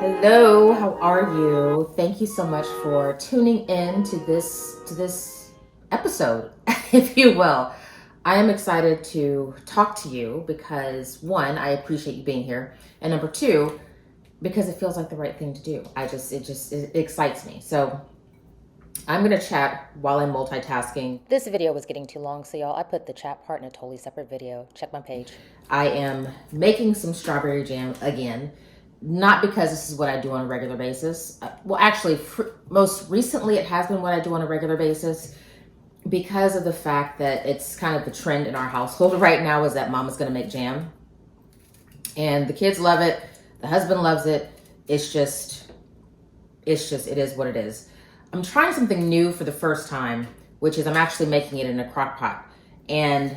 Hello, how are you? Thank you so much for tuning in to this episode, if you will. I am excited to talk to you because one, I appreciate you being here, and number two, because it feels like the right thing to do. It excites me. So I'm gonna chat while I'm multitasking. This video was getting too long, so y'all, I put the chat part in a totally separate video. Check my page. I am making some strawberry jam again. Not because this is what I do on a regular basis. Well, actually, most recently it has been what I do on a regular basis because of the fact that it's kind of the trend in our household right now is that mama's going to make jam. And the kids love it. The husband loves it. It is what it is. I'm trying something new for the first time, which is I'm actually making it in a crock pot. And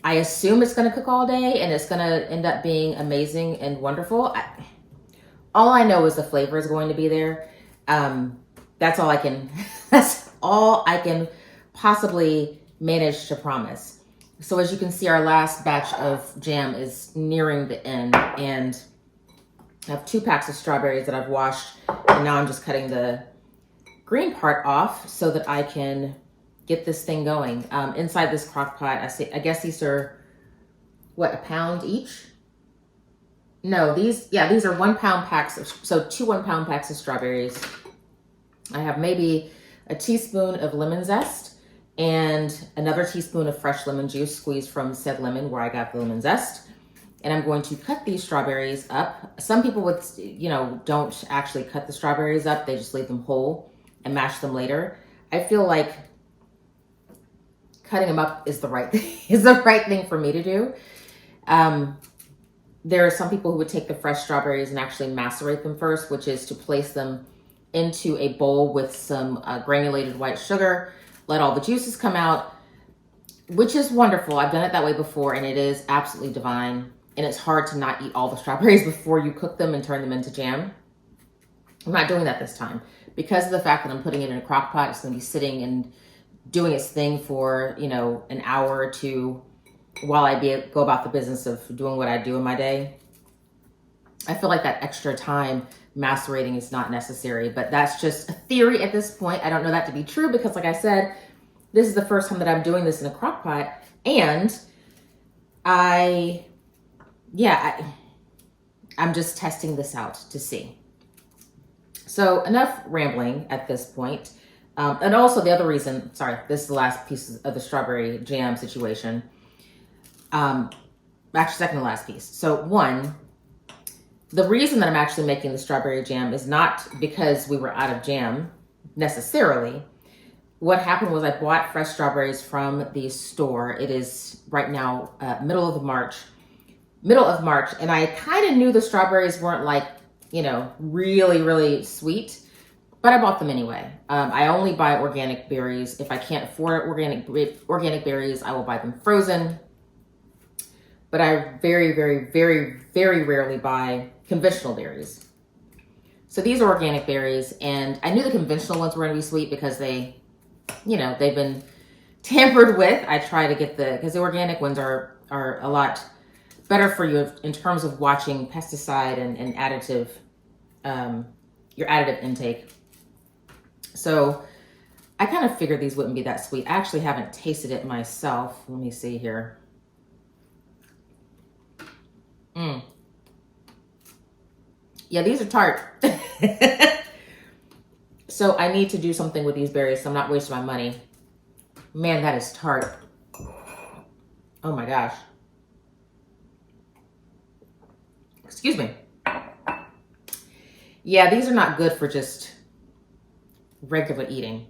I assume it's going to cook all day and it's going to end up being amazing and wonderful. All I know is the flavor is going to be there. That's all I can possibly manage to promise. So as you can see, our last batch of jam is nearing the end, and I have 2 packs of strawberries that I've washed, and now I'm just cutting the green part off so that I can get this thing going. Inside this crock pot, I guess these are, what, a pound each? No, these are 1 pound packs so 2 1-pound packs of strawberries. I have maybe a teaspoon of lemon zest and another teaspoon of fresh lemon juice squeezed from said lemon where I got the lemon zest. And I'm going to cut these strawberries up. Some people would, don't actually cut the strawberries up. They just leave them whole and mash them later. I feel like cutting them up is the right thing for me to do. There are some people who would take the fresh strawberries and actually macerate them first, which is to place them into a bowl with some granulated white sugar, let all the juices come out, which is wonderful. I've done it that way before, and it is absolutely divine. And it's hard to not eat all the strawberries before you cook them and turn them into jam. I'm not doing that this time. Because of the fact that I'm putting it in a crock pot, it's going to be sitting and doing its thing for, an hour or two while I go about the business of doing what I do in my day. I feel like that extra time macerating is not necessary, but that's just a theory at this point. I don't know that to be true because, like I said, this is the first time that I'm doing this in a crock pot, and I'm just testing this out to see. So enough rambling at this point. And also the other reason, sorry, this is the last piece of the strawberry jam situation. Actually, second to last piece. So one, the reason that I'm actually making the strawberry jam is not because we were out of jam necessarily. What happened was I bought fresh strawberries from the store. It is right now middle of March, and I kind of knew the strawberries weren't really, really sweet, but I bought them anyway. I only buy organic berries. If I can't afford organic berries, I will buy them frozen. But I very, very, very, very rarely buy conventional berries. So these are organic berries, and I knew the conventional ones were going to be sweet because they've been tampered with. I try to get because the organic ones are a lot better for you in terms of watching pesticide and additive, your additive intake. So I kind of figured these wouldn't be that sweet. I actually haven't tasted it myself. Let me see here. Yeah, these are tart. So I need to do something with these berries so I'm not wasting my money. Man, that is tart. Oh my gosh. Excuse me. Yeah, these are not good for just regular eating.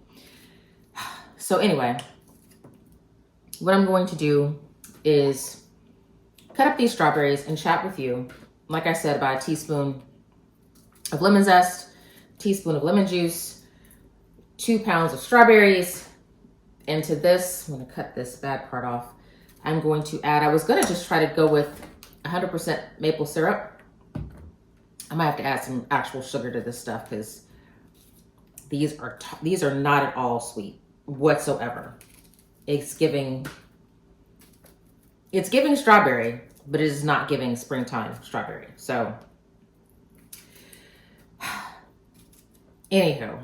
So anyway, what I'm going to do is cut up these strawberries and chat with you. Like I said, about a teaspoon of lemon zest, teaspoon of lemon juice, 2 pounds of strawberries. And to this, I'm going to cut this bad part off. I'm going to add, I was going to just try to go with 100% maple syrup. I might have to add some actual sugar to this stuff because these are not at all sweet whatsoever. It's giving strawberry, but it is not giving springtime strawberry. So Anywho,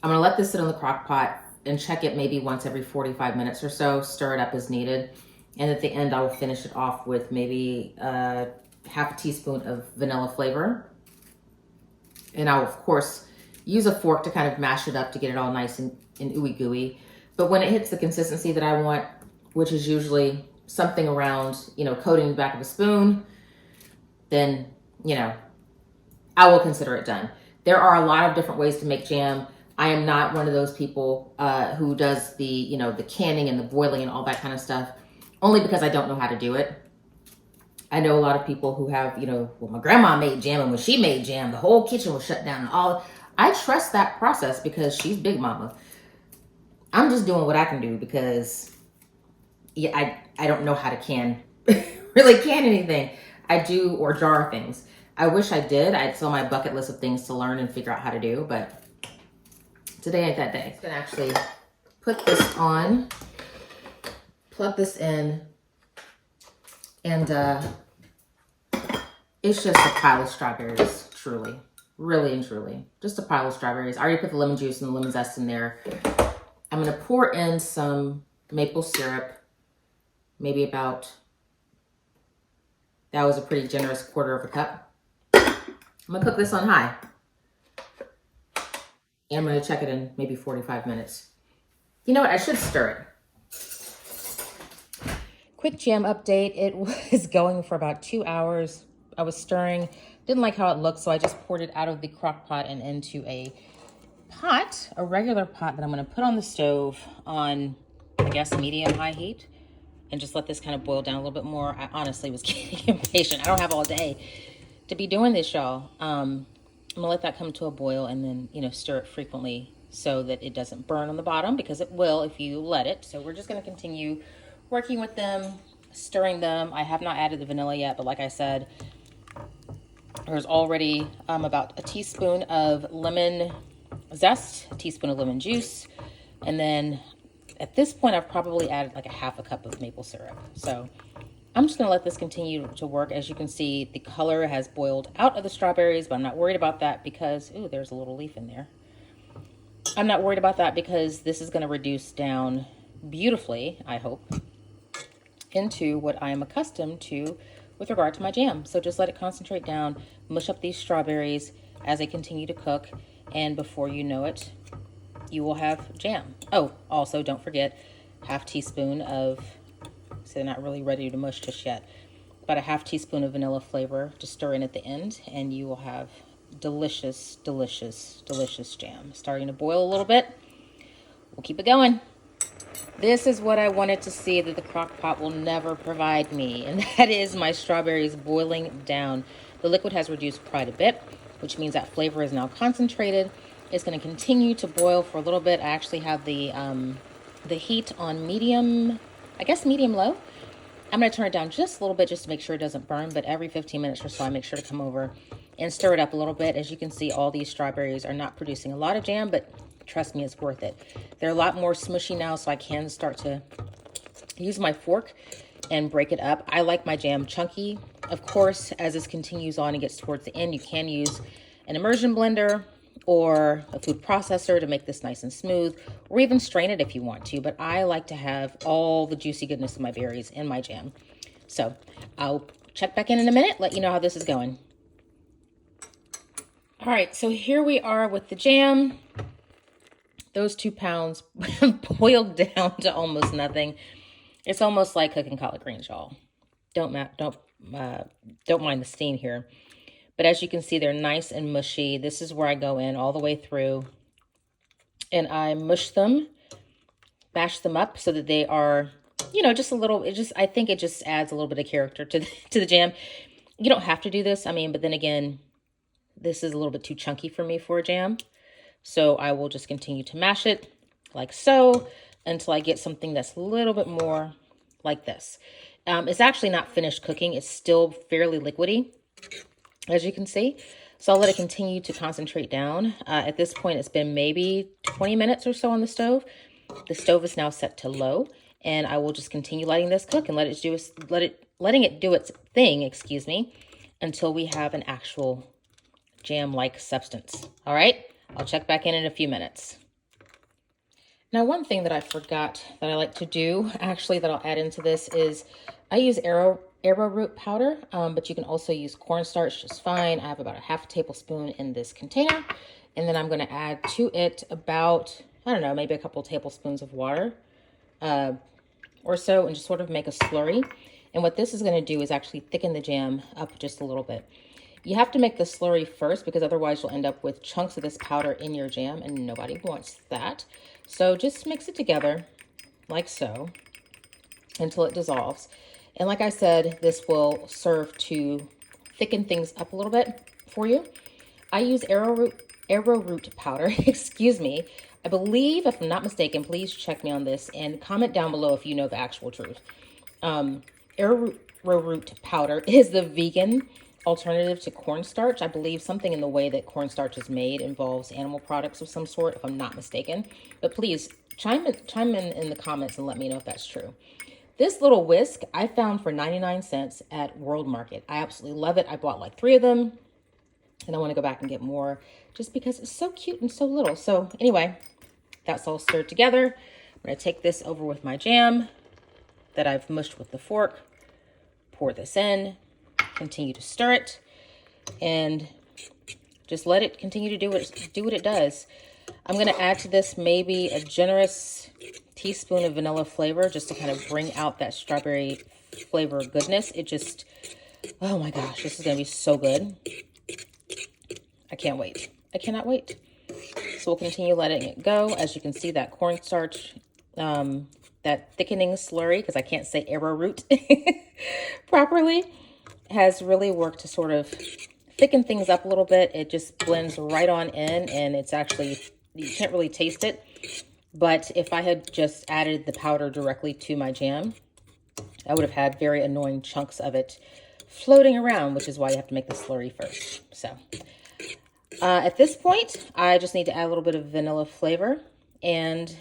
I'm gonna let this sit in the crock pot and check it maybe once every 45 minutes or so, stir it up as needed. And at the end, I will finish it off with maybe half a teaspoon of vanilla flavor. And I'll, of course, use a fork to kind of mash it up to get it all nice and ooey gooey. But when it hits the consistency that I want, which is usually something around, coating the back of a spoon, then, I will consider it done. There are a lot of different ways to make jam. I am not one of those people who does the, the canning and the boiling and all that kind of stuff, only because I don't know how to do it. I know a lot of people who have, well, my grandma made jam, and when she made jam, the whole kitchen was shut down and all. I trust that process because she's Big Mama. I'm just doing what I can do because I don't know how to really can anything. I do, or jar things. I wish I did. It's on my bucket list of things to learn and figure out how to do, but today ain't that day. I'm gonna actually put this on, plug this in, and it's just a pile of strawberries, truly. Really and truly. Just a pile of strawberries. I already put the lemon juice and the lemon zest in there. I'm gonna pour in some maple syrup, maybe about, that was a pretty generous quarter of a cup. I'm gonna cook this on high. And I'm gonna check it in maybe 45 minutes. You know what, I should stir it. Quick jam update. It was going for about 2 hours. I was stirring, didn't like how it looked, so I just poured it out of the crock pot and into a pot, a regular pot that I'm gonna put on the stove on, I guess, medium-high heat, and just let this kind of boil down a little bit more. I honestly was getting impatient. I don't have all day to be doing this, y'all. I'm gonna let that come to a boil and then, stir it frequently so that it doesn't burn on the bottom, because it will if you let it. So we're just gonna continue working with them, stirring them. I have not added the vanilla yet, but like I said, there's already about a teaspoon of lemon zest, a teaspoon of lemon juice, and then at this point I've probably added like a half a cup of maple syrup. So I'm just gonna let this continue to work. As you can see, the color has boiled out of the strawberries, but I'm not worried about that because, ooh, there's a little leaf in there. I'm not worried about that because this is gonna reduce down beautifully, I hope, into what I am accustomed to with regard to my jam. So just let it concentrate down, mush up these strawberries as they continue to cook, and before you know it, you will have jam. Oh, also don't forget half teaspoon of, so they're not really ready to mush just yet, about a half teaspoon of vanilla flavor to stir in at the end, and you will have delicious, delicious, delicious jam. Starting to boil a little bit. We'll keep it going. This is what I wanted to see that the crock pot will never provide me, and that is my strawberries boiling down. The liquid has reduced quite a bit, which means that flavor is now concentrated. It's going to continue to boil for a little bit. I actually have the heat on medium, I guess medium low. I'm going to turn it down just a little bit just to make sure it doesn't burn, but every 15 minutes or so I make sure to come over and stir it up a little bit. As you can see, all these strawberries are not producing a lot of jam, but trust me, it's worth it. They're a lot more smushy now, so I can start to use my fork and break it up. I like my jam chunky. Of course, as this continues on and gets towards the end, you can use an immersion blender or a food processor to make this nice and smooth, or even strain it if you want to. But I like to have all the juicy goodness of my berries in my jam. So I'll check back in a minute, let you know how this is going. All right, so here we are with the jam. Those 2 pounds boiled down to almost nothing. It's almost like cooking collard greens, y'all. Don't mind the steam here. But as you can see, they're nice and mushy. This is where I go in all the way through and I mush them, mash them up so that they are, just a little, I think it just adds a little bit of character to the jam. You don't have to do this. But then again, this is a little bit too chunky for me for a jam. So I will just continue to mash it like so until I get something that's a little bit more like this. It's actually not finished cooking. It's still fairly liquidy, as you can see. So I'll let it continue to concentrate down. At this point, it's been maybe 20 minutes or so on the stove. The stove is now set to low, and I will just continue letting this cook and letting it do its thing, until we have an actual jam-like substance. All right, I'll check back in a few minutes. Now, one thing that I forgot that I like to do, actually, that I'll add into this is I use arrowroot powder, but you can also use cornstarch just fine. I have about a half tablespoon in this container, and then I'm going to add to it about, I don't know, maybe a couple tablespoons of water or so, and just sort of make a slurry. And what this is going to do is actually thicken the jam up just a little bit. You have to make the slurry first because otherwise you'll end up with chunks of this powder in your jam, and nobody wants that. So just mix it together like so until it dissolves. And like I said, this will serve to thicken things up a little bit for you. I use arrowroot powder, excuse me. I believe, if I'm not mistaken, please check me on this and comment down below if you know the actual truth. Arrowroot powder is the vegan alternative to cornstarch. I believe something in the way that cornstarch is made involves animal products of some sort, if I'm not mistaken. But please chime in the comments and let me know if that's true. This little whisk I found for 99 cents at World Market. I absolutely love it. I bought like 3 of them, and I want to go back and get more just because it's so cute and so little. So anyway, that's all stirred together. I'm going to take this over with my jam that I've mushed with the fork, pour this in, continue to stir it, and just let it continue to do what it does. I'm going to add to this maybe a generous teaspoon of vanilla flavor just to kind of bring out that strawberry flavor goodness. It just, oh my gosh, this is going to be so good. I can't wait. I cannot wait. So we'll continue letting it go. As you can see, that cornstarch, that thickening slurry, because I can't say arrowroot properly, has really worked to sort of thicken things up a little bit. It just blends right on in, and it's actually, you can't really taste it. But if I had just added the powder directly to my jam, I would have had very annoying chunks of it floating around, which is why you have to make the slurry first. So at this point, I just need to add a little bit of vanilla flavor, and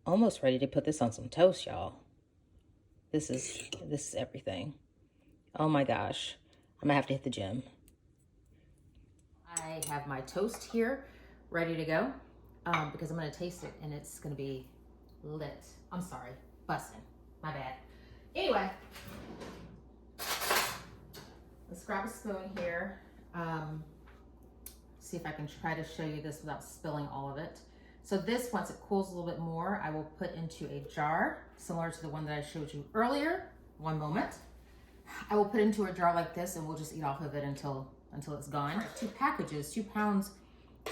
almost ready to put this on some toast, y'all. This is everything. Oh my gosh. I'm gonna have to hit the gym. I have my toast here ready to go because I'm gonna taste it and it's gonna be lit. I'm sorry, busting. My bad. Anyway, let's grab a spoon here. See if I can try to show you this without spilling all of it. So this, once it cools a little bit more, I will put into a jar similar to the one that I showed you earlier. One moment. I will put into a jar like this, and we'll just eat off of it until it's gone. 2 packages, 2 pounds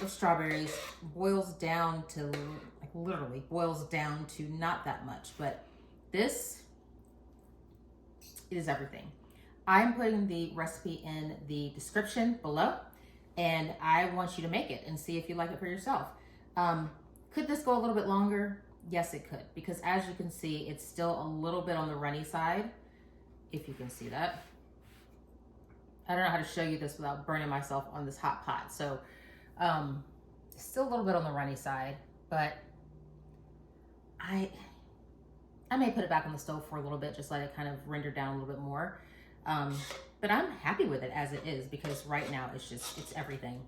of strawberries boils down to, like, literally boils down to not that much, but this is everything. I'm putting the recipe in the description below, and I want you to make it and see if you like it for yourself. Could this go a little bit longer? Yes, it could, because as you can see, it's still a little bit on the runny side, if you can see that. I don't know how to show you this without burning myself on this hot pot. So still a little bit on the runny side, but I may put it back on the stove for a little bit, just let it kind of render down a little bit more. But I'm happy with it as it is, because right now it's everything.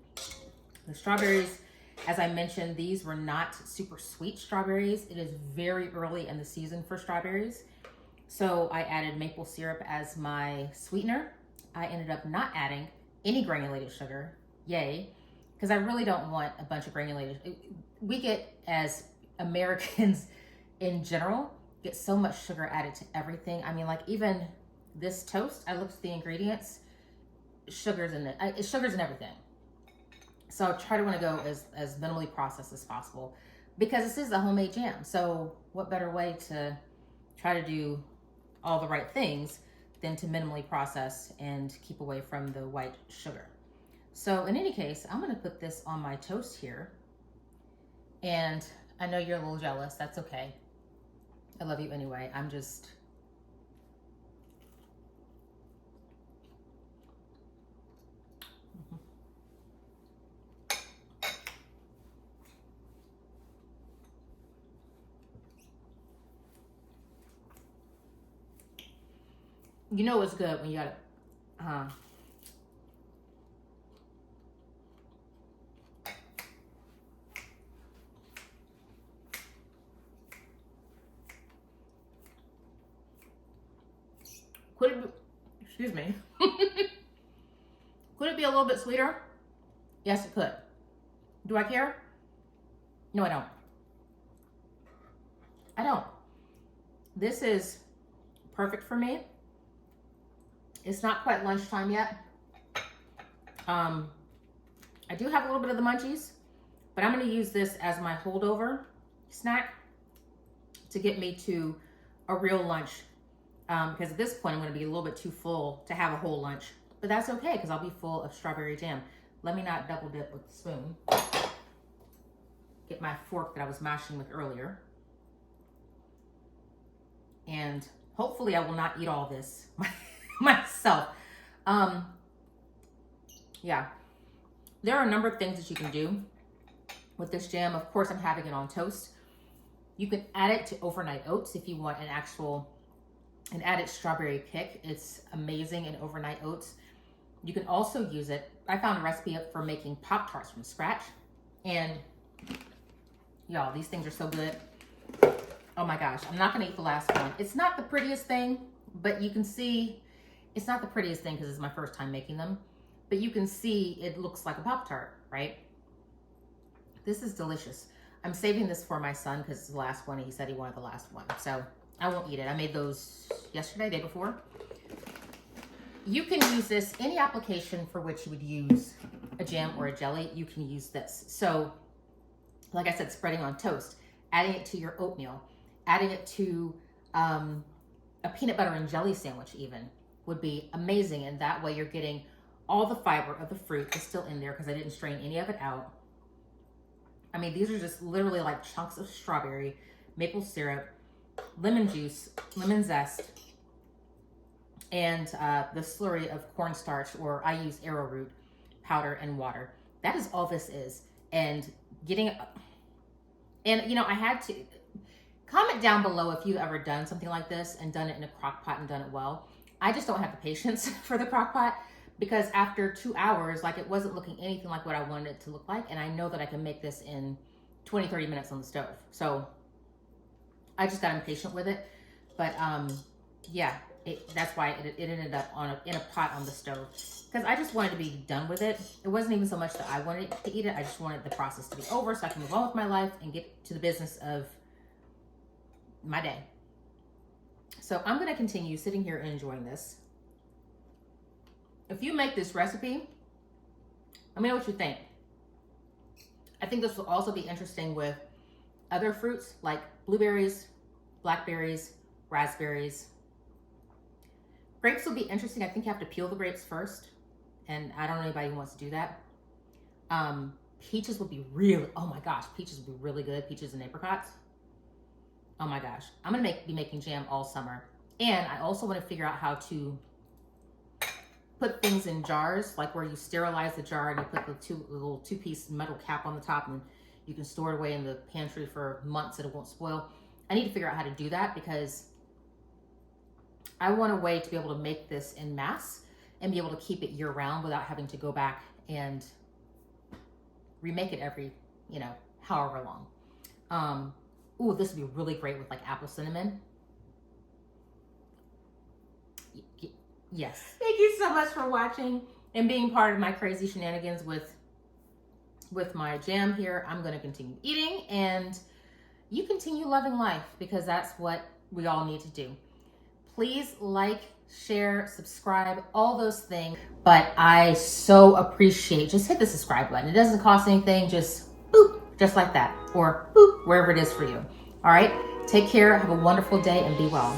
The strawberries, as I mentioned, these were not super sweet strawberries. It is very early in the season for strawberries. So I added maple syrup as my sweetener. I ended up not adding any granulated sugar, yay, because I really don't want a bunch of granulated. We get, as Americans in general, get so much sugar added to everything. I mean, like even this toast, I looked at the ingredients, sugar's in it. Sugar's in everything. So I try to want to go as minimally processed as possible, because this is a homemade jam. So what better way to try to do all the right things than to minimally process and keep away from the white sugar. So in any case, I'm going to put this on my toast here. And I know you're a little jealous. That's okay. I love you anyway. I'm just... You know it's good when you got it. Could it be, excuse me. Could it be a little bit sweeter? Yes, it could. Do I care? No, I don't. I don't. This is perfect for me. It's not quite lunchtime yet. I do have a little bit of the munchies, but I'm going to use this as my holdover snack to get me to a real lunch. Because at this point, I'm going to be a little bit too full to have a whole lunch. But that's okay, because I'll be full of strawberry jam. Let me not double dip with the spoon. Get my fork that I was mashing with earlier. And hopefully I will not eat all this myself. Yeah. There are a number of things that you can do with this jam. Of course, I'm having it on toast. You can add it to overnight oats if you want an added strawberry kick. It's amazing in overnight oats. You can also use it. I found a recipe for making Pop-Tarts from scratch. And y'all, these things are so good. Oh my gosh, I'm not gonna eat the last one. It's not the prettiest thing, but you can see, it's not the prettiest thing because it's my first time making them, but you can see it looks like a Pop-Tart, right? This is delicious. I'm saving this for my son because it's the last one and he said he wanted the last one. So I won't eat it. I made those yesterday, day before. You can use this, any application for which you would use a jam or a jelly, you can use this. So, like I said, spreading on toast, adding it to your oatmeal, adding it to a peanut butter and jelly sandwich even would be amazing. And that way you're getting all the fiber of the fruit is still in there because I didn't strain any of it out. I mean, these are just literally like chunks of strawberry, maple syrup, lemon juice, lemon zest, and the slurry of cornstarch, or I use arrowroot powder and water. That is all this is. And getting, and you know, I had to comment down below if you've ever done something like this and done it in a crock pot and done it well. I just don't have the patience for the crock pot because after 2 hours, like it wasn't looking anything like what I wanted it to look like. And I know that I can make this in 20, 30 minutes on the stove. So I just got impatient with it. But yeah, that's why it ended up in a pot on the stove. Because I just wanted to be done with it. It wasn't even so much that I wanted to eat it. I just wanted the process to be over so I can move on with my life and get to the business of my day. So I'm going to continue sitting here and enjoying this. If you make this recipe, let me know what you think. I think this will also be interesting with other fruits like blueberries, blackberries, raspberries. Grapes will be interesting. I think you have to peel the grapes first. And I don't know anybody who wants to do that. Peaches would be really, oh my gosh, peaches would be really good. Peaches and apricots. Oh my gosh. I'm going to be making jam all summer. And I also want to figure out how to put things in jars, like where you sterilize the jar and you put the little two-piece metal cap on the top and you can store it away in the pantry for months and it won't spoil. I need to figure out how to do that because I want a way to be able to make this in mass and be able to keep it year round without having to go back and remake it every, you know, however long. Ooh, this would be really great with like apple cinnamon. Yes. Thank you so much for watching and being part of my crazy shenanigans with my jam here. I'm going to continue eating and you continue loving life because that's what we all need to do. Please like, share, subscribe, all those things. But I so appreciate, just hit the subscribe button. It doesn't cost anything, just boop, just like that. Or boop, wherever it is for you. All right, take care, have a wonderful day and be well.